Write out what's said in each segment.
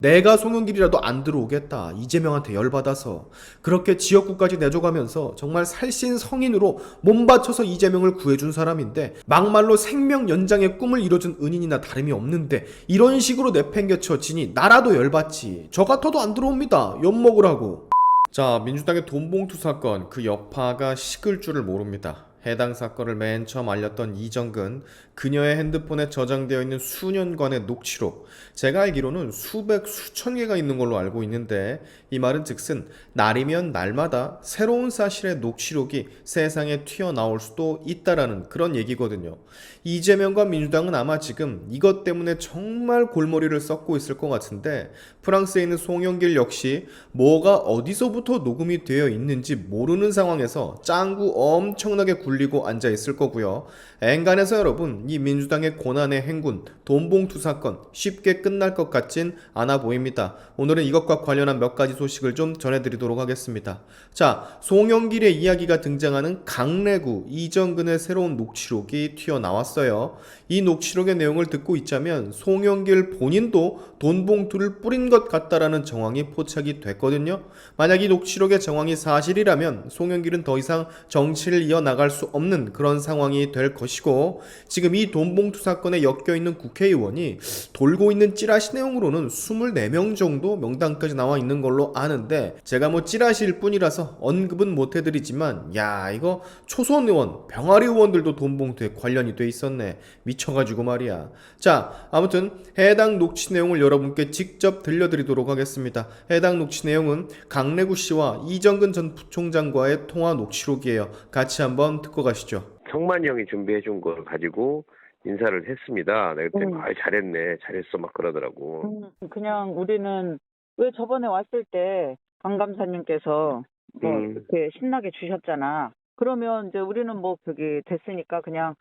내가 송영길이라도 안 들어오겠다. 이재명한테 열받아서. 그렇게 지역구까지 내줘가면서 정말 살신 성인으로 몸바쳐서 이재명을 구해준 사람인데 막말로 생명 연장의 꿈을 이뤄준 은인이나 다름이 없는데 이런 식으로 내팽개쳐 지니 나라도 열받지. 저 같아도 안 들어옵니다. 엿먹으라고. 자, 민주당의 돈봉투 사건, 그 여파가 식을 줄을 모릅니다. 해당 사건을 맨 처음 알렸던 이정근, 그녀의 핸드폰에 저장되어 있는 수년간의 녹취록, 제가 알기로는 수백 수천 개가 있는 걸로 알고 있는데, 이 말은 즉슨 날이면 날마다 새로운 사실의 녹취록이 세상에 튀어나올 수도 있다라는 그런 얘기거든요. 이재명과 민주당은 아마 지금 이것 때문에 정말 골머리를 썩고 있을 것 같은데, 프랑스에 있는 송영길 역시 뭐가 어디서부터 녹음이 되어 있는지 모르는 상황에서 짱구 엄청나게 굴리고 앉아 있을 거고요. 엔간해서 여러분, 이 민주당의 고난의 행군, 돈봉투 사건 쉽게 끝날 것 같진 않아 보입니다. 오늘은 이것과 관련한 몇 가지 소식을 좀 전해드리도록 하겠습니다. 자, 송영길의 이야기가 등장하는 강래구 이정근의 새로운 녹취록이 튀어나왔어요. 이 녹취록의 내용을 듣고 있자면 송영길 본인도 돈봉투를 뿌린 것 같다라는 정황이 포착이 됐거든요. 만약 이 녹취록의 정황이 사실이라면 송영길은 더 이상 정치를 이어나갈 수 없는 그런 상황이 될 것이고, 지금 이 돈봉투 사건에 엮여있는 국회의원이 돌고 있는 찌라시 내용으로는 24명 정도 명단까지 나와 있는 걸로 아는데, 제가 뭐 찌라시일 뿐이라서 언급은 못 해드리지만 야, 이거 초선 의원, 병아리 의원들도 돈봉투에 관련이 돼 있었네. 미쳐가지고 말이야. 자, 아무튼 해당 녹취 내용을 여러분께 직접 들려드리도록 하겠습니다. 해당 녹취 내용은 강래구 씨와 이정근 전 부총장과의 통화 녹취록이에요. 같이 한번 듣고 가시죠. 성만이 형이 준비해준 걸 가지고 인사를 했습니다. 내가 그때 잘했네, 잘했어 막 그러더라고. 그냥 우리는 왜 저번에 왔을 때 강 감사님께서 뭐 이렇게 신나게 주셨잖아. 그러면 이제 우리는 뭐 그게 됐으니까 그냥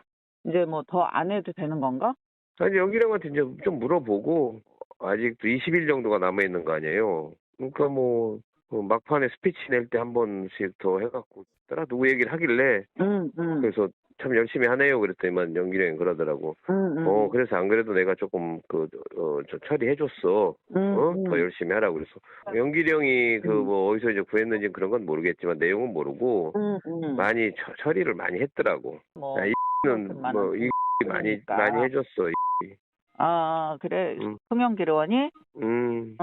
이제 뭐 더 안 해도 되는 건가? 아니 영길 형한테 이제 좀 물어보고 아직도 20일 정도가 남아 있는 거 아니에요. 그러니까 뭐 막판에 스피치 낼 때 한 번씩 더 해갖고 따라 누구 얘기를 하길래 그래서 참 열심히 하네요 그랬더니만 영길 형이 그러더라고. 그래서 안 그래도 내가 조금 저 처리해줬어. 더 열심히 하라고 그래서 영길 형이 그 뭐 어디서 이제 구했는지 그런 건 모르겠지만 내용은 모르고 많이 처리를 많이 했더라고. 뭐 야, 이는 뭐 이 많이 해줬어. 아, 그래. 송영길 의원이? 음.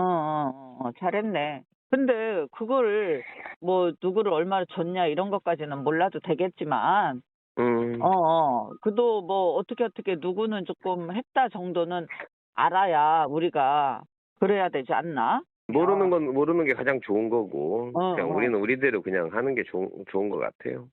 잘했네. 근데 그걸 뭐 누구를 얼마나 줬냐 이런 것까지는 몰라도 되겠지만 그도 뭐 어떻게 누구는 조금 했다 정도는 알아야 우리가 그래야 되지 않나? 모르는 건 모르는 게 가장 좋은 거고 그냥 우리는 우리대로 그냥 하는 게 좋은 것 같아요.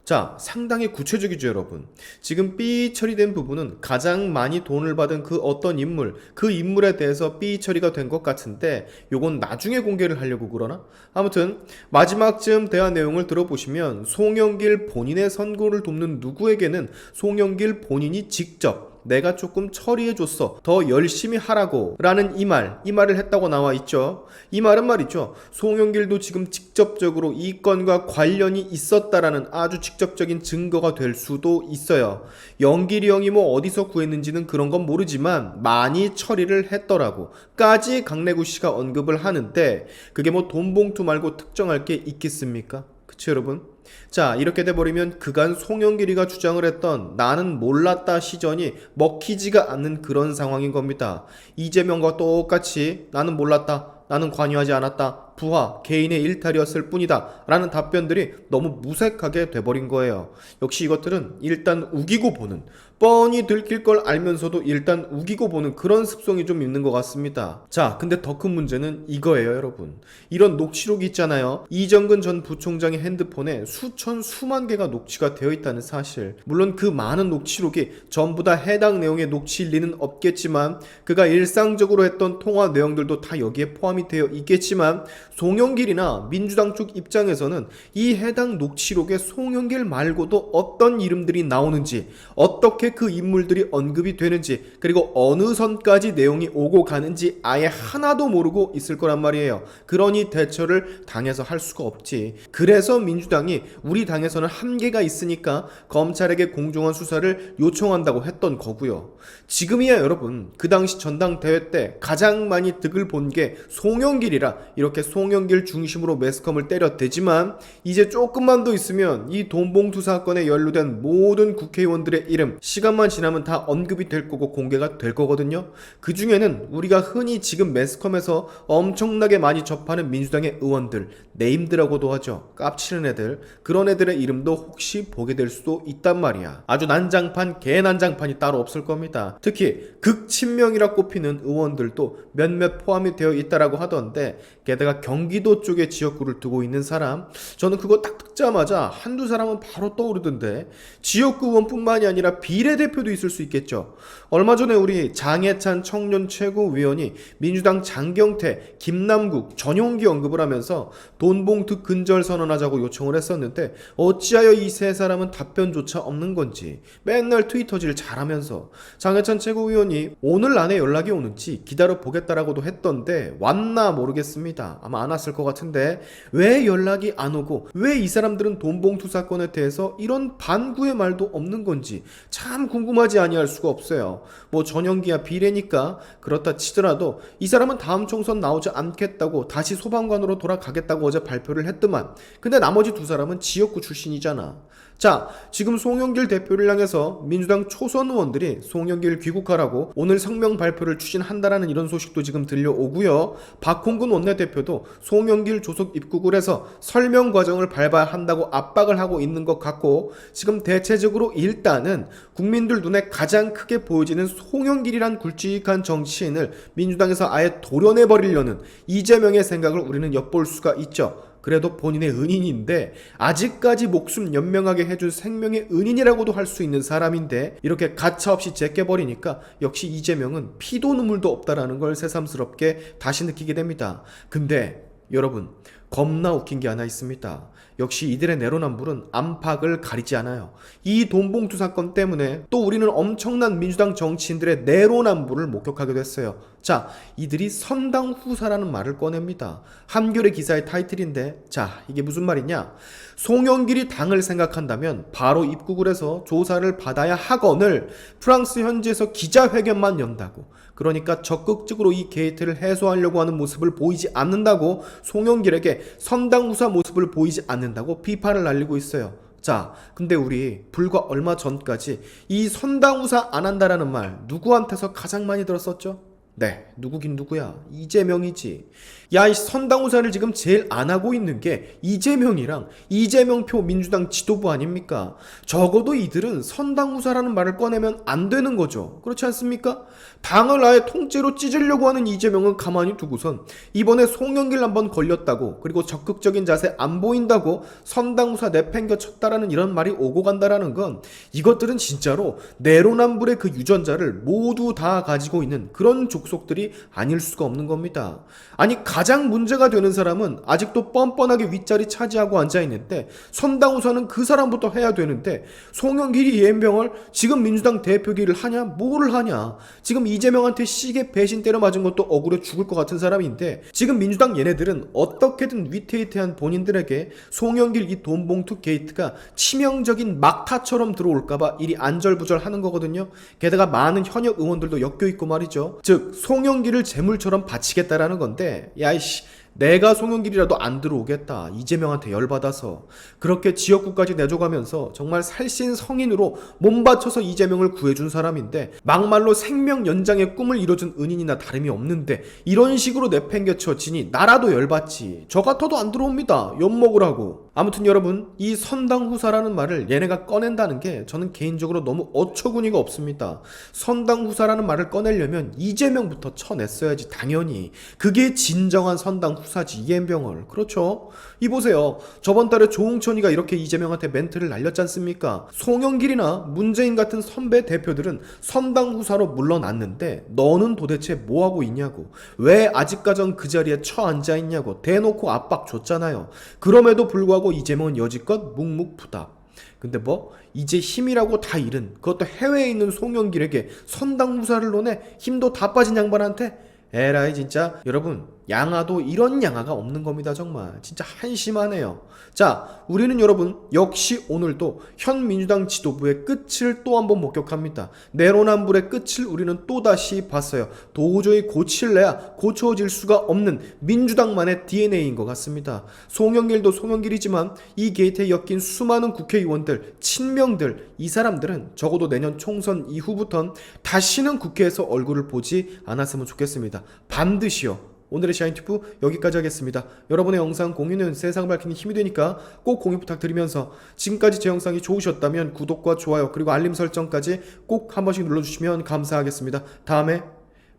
자, 상당히 구체적이죠, 여러분. 지금 삐 처리된 부분은 가장 많이 돈을 받은 그 어떤 인물, 그 인물에 대해서 삐 처리가 된 것 같은데 요건 나중에 공개를 하려고 그러나? 아무튼 마지막쯤 대화 내용을 들어보시면 송영길 본인의 선고를 돕는 누구에게는 송영길 본인이 직접 내가 조금 처리해줬어. 더 열심히 하라고. 라는 이 말을 했다고 나와 있죠. 이 말은 말이죠. 송영길도 지금 직접적으로 이 건과 관련이 있었다라는 아주 직접적인 증거가 될 수도 있어요. 영길이 형이 뭐 어디서 구했는지는 그런 건 모르지만 많이 처리를 했더라고. 까지 강래구 씨가 언급을 하는데 그게 뭐 돈봉투 말고 특정할 게 있겠습니까? 그쵸 여러분? 자, 이렇게 돼버리면 그간 송영길이가 주장을 했던 나는 몰랐다 시전이 먹히지가 않는 그런 상황인 겁니다. 이재명과 똑같이 나는 몰랐다, 나는 관여하지 않았다, 부하, 개인의 일탈이었을 뿐이다 라는 답변들이 너무 무색하게 돼버린 거예요. 역시 이것들은 일단 우기고 보는, 뻔히 들킬 걸 알면서도 일단 우기고 보는 그런 습성이 좀 있는 것 같습니다. 자, 근데 더 큰 문제는 이거예요, 여러분. 이런 녹취록이 있잖아요. 이정근 전 부총장의 핸드폰에 수만 개가 녹취가 되어 있다는 사실. 물론 그 많은 녹취록이 전부 다 해당 내용의 녹취일 리는 없겠지만 그가 일상적으로 했던 통화 내용들도 다 여기에 포함이 되어 있겠지만 송영길이나 민주당 쪽 입장에서는 이 해당 녹취록에 송영길 말고도 어떤 이름들이 나오는지, 어떻게 그 인물들이 언급이 되는지, 그리고 어느 선까지 내용이 오고 가는지 아예 하나도 모르고 있을 거란 말이에요. 그러니 대처를 당에서 할 수가 없지. 그래서 민주당이 우리 당에서는 한계가 있으니까 검찰에게 공정한 수사를 요청한다고 했던 거고요. 지금이야 여러분, 그 당시 전당대회 때 가장 많이 득을 본 게 송영길이라 이렇게 송영길 중심으로 매스컴을 때렸대지만, 이제 조금만 더 있으면 이 돈봉투 사건에 연루된 모든 국회의원들의 이름 시간만 지나면 다 언급이 될 거고 공개가 될 거거든요. 그 중에는 우리가 흔히 지금 매스컴에서 엄청나게 많이 접하는 민주당의 의원들, 네임드라고도 하죠. 깝치는 애들, 그런 애들의 이름도 혹시 보게 될 수도 있단 말이야. 아주 난장판, 개난장판이 따로 없을 겁니다. 특히 극친명이라 꼽히는 의원들도 몇몇 포함이 되어 있다라고 하던데, 게다가 경기도 쪽에 지역구를 두고 있는 사람, 저는 그거 딱 듣자마자 한두 사람은 바로 떠오르던데, 지역구 의원뿐만이 아니라 비례대표도 있을 수 있겠죠. 얼마 전에 우리 장해찬 청년 최고위원이 민주당 장경태, 김남국, 전용기 언급을 하면서 돈봉투 근절 선언하자고 요청을 했었는데, 어찌하여 이 세 사람은 답변조차 없는 건지 맨날 트위터질 잘하면서, 장해찬 최고위원이 오늘 안에 연락이 오는지 기다려 보겠다라고도 했던데 왔나 모르겠습니다. 아마 안 왔을 것 같은데, 왜 연락이 안 오고 왜 이 사람들은 돈봉투 사건에 대해서 이런 반구의 말도 없는 건지 참 궁금하지 아니할 수가 없어요. 뭐 전용기야 비례니까 그렇다 치더라도 이 사람은 다음 총선 나오지 않겠다고 다시 소방관으로 돌아가겠다고 어제 발표를 했더만, 근데 나머지 두 사람은 지역구 출신이잖아. 자, 지금 송영길 대표를 향해서 민주당 초선 의원들이 송영길 귀국하라고 오늘 성명 발표를 추진한다라는 이런 소식도 지금 들려오고요. 박홍근 원내대표도 송영길 조속 입국을 해서 설명 과정을 밟아야 한다고 압박을 하고 있는 것 같고, 지금 대체적으로 일단은 국민들 눈에 가장 크게 보여지는 송영길이란 굵직한 정치인을 민주당에서 아예 도려내버리려는 이재명의 생각을 우리는 엿볼 수가 있죠. 그래도 본인의 은인인데, 아직까지 목숨 연명하게 해준 생명의 은인이라고도 할 수 있는 사람인데 이렇게 가차없이 제껴버리니까 역시 이재명은 피도 눈물도 없다라는 걸 새삼스럽게 다시 느끼게 됩니다. 근데 여러분, 겁나 웃긴 게 하나 있습니다. 역시 이들의 내로남불은 안팎을 가리지 않아요. 이 돈봉투 사건 때문에 또 우리는 엄청난 민주당 정치인들의 내로남불을 목격하게 됐어요. 자, 이들이 선당 후사라는 말을 꺼냅니다. 한겨레 기사의 타이틀인데, 자, 이게 무슨 말이냐? 송영길이 당을 생각한다면 바로 입국을 해서 조사를 받아야 하거늘 프랑스 현지에서 기자회견만 연다고, 그러니까 적극적으로 이 게이트를 해소하려고 하는 모습을 보이지 않는다고, 송영길에게 선당후사 모습을 보이지 않는다고 비판을 날리고 있어요. 자, 근데 우리 불과 얼마 전까지 이 선당후사 안 한다라는 말 누구한테서 가장 많이 들었었죠? 네, 누구긴 누구야? 이재명이지. 야, 이 선당후사를 지금 제일 안 하고 있는 게 이재명이랑 이재명표 민주당 지도부 아닙니까? 적어도 이들은 선당후사라는 말을 꺼내면 안 되는 거죠. 그렇지 않습니까? 당을 아예 통째로 찢으려고 하는 이재명은 가만히 두고선 이번에 송영길 한번 걸렸다고, 그리고 적극적인 자세 안 보인다고 선당후사 내팽겨쳤다라는 이런 말이 오고 간다라는 건, 이것들은 진짜로 내로남불의 그 유전자를 모두 다 가지고 있는 그런 족속들이 아닐 수가 없는 겁니다. 아니, 가장 문제가 되는 사람은 아직도 뻔뻔하게 윗자리 차지하고 앉아있는데 선당후사는 그 사람부터 해야 되는데, 송영길이 예명을 지금 민주당 대표기를 하냐? 뭐를 하냐? 지금 이재명한테 시계 배신 때려 맞은 것도 억울해 죽을 것 같은 사람인데, 지금 민주당 얘네들은 어떻게든 위태위태한 본인들에게 송영길 이 돈봉투 게이트가 치명적인 막타처럼 들어올까봐 이리 안절부절하는 거거든요. 게다가 많은 현역 의원들도 엮여있고 말이죠. 즉 송영길을 재물처럼 바치겠다라는 건데, 야이씨, 내가 송영길이라도 안 들어오겠다, 이재명한테 열받아서. 그렇게 지역구까지 내줘가면서 정말 살신 성인으로 몸바쳐서 이재명을 구해준 사람인데, 막말로 생명 연장의 꿈을 이뤄준 은인이나 다름이 없는데 이런 식으로 내팽개쳐지니 나라도 열받지. 저 같아도 안 들어옵니다, 엿먹으라고. 아무튼 여러분, 이 선당후사라는 말을 얘네가 꺼낸다는 게 저는 개인적으로 너무 어처구니가 없습니다. 선당후사라는 말을 꺼내려면 이재명부터 쳐냈어야지, 당연히. 그게 진정한 선당후사 후사지 이엠병을. 그렇죠. 이 보세요. 저번 달에 조홍천이가 이렇게 이재명한테 멘트를 날렸지 않습니까? 송영길이나 문재인 같은 선배 대표들은 선당 후사로 물러났는데 너는 도대체 뭐하고 있냐고, 왜 아직까진 그 자리에 처앉아 있냐고 대놓고 압박 줬잖아요. 그럼에도 불구하고 이재명은 여지껏 묵묵부답. 근데 뭐 이제 힘이라고 다 잃은, 그것도 해외에 있는 송영길에게 선당 후사를 논해 힘도 다 빠진 양반한테? 에라이 진짜. 여러분, 양아도 이런 양아가 없는 겁니다. 정말 진짜 한심하네요. 자, 우리는 여러분 역시 오늘도 현 민주당 지도부의 끝을 또 한번 목격합니다. 내로남불의 끝을 우리는 또다시 봤어요. 도저히 고칠래야 고쳐질 수가 없는 민주당만의 DNA인 것 같습니다. 송영길도 송영길이지만 이 게이트에 엮인 수많은 국회의원들, 친명들, 이 사람들은 적어도 내년 총선 이후부턴 다시는 국회에서 얼굴을 보지 않았으면 좋겠습니다. 반드시요. 오늘의 샤인튜브 여기까지 하겠습니다. 여러분의 영상 공유는 세상 밝히는 힘이 되니까 꼭 공유 부탁드리면서, 지금까지 제 영상이 좋으셨다면 구독과 좋아요 그리고 알림 설정까지 꼭 한 번씩 눌러주시면 감사하겠습니다. 다음에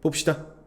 봅시다.